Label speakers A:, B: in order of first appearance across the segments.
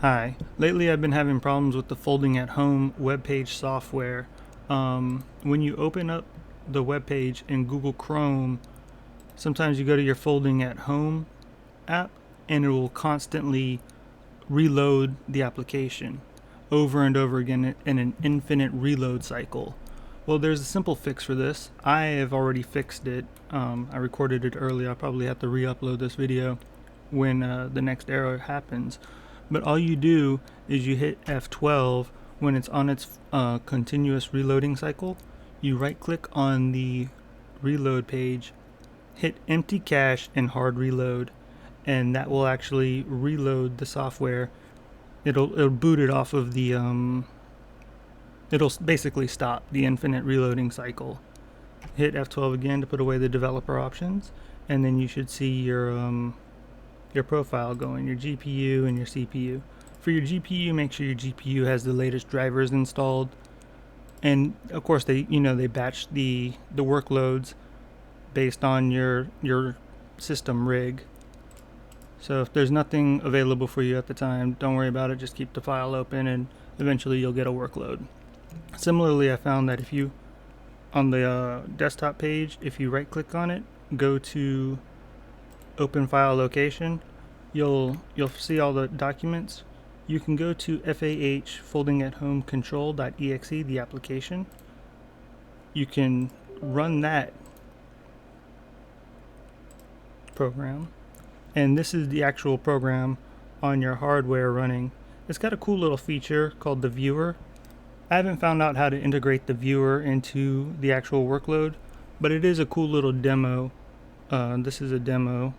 A: Hi. Lately I've been having problems with the folding at home web page software. When you open up the web page in Google Chrome, sometimes you go to your folding at home app and it will constantly reload the application over and over again in an infinite reload cycle. Well, there's a simple fix for this. I have already fixed it. I recorded it early. I'll probably have to re-upload this video when the next error happens. But all you do is you hit F12 when it's on its continuous reloading cycle. You right click on the reload page, hit empty cache and hard reload, and that will actually reload the software. It'll boot it off of the it'll basically stop the infinite reloading cycle. Hit F12 again to put away the developer options, and then you should see your profile going, your GPU and your CPU. For your GPU, make sure your GPU has the latest drivers installed, and of course they batch the workloads based on your system rig. So if there's nothing available for you at the time, don't worry about it. Just keep the file open, and eventually you'll get a workload. Similarly, I found that if you on the desktop page, if you right click on it, go to open file location, you'll see all the documents. You can go to FAH folding at home control.exe, the application. You can run that program, and this is the actual program on your hardware running. It's got a cool little feature called the viewer. I haven't found out how to integrate the viewer into the actual workload, but it is a cool little demo. This is a demo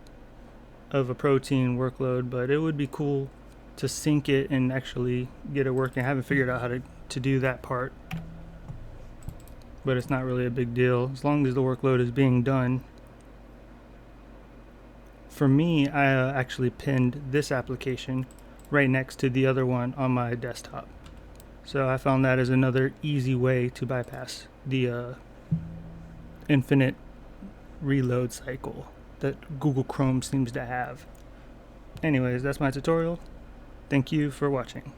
A: of a protein workload, but it would be cool to sync it and actually get it working. I haven't figured out how to do that part, but it's not really a big deal as long as the workload is being done. For me, I actually pinned this application right next to the other one on my desktop. So I found that as another easy way to bypass the infinite reload cycle that Google Chrome seems to have. Anyways, that's my tutorial. Thank you for watching.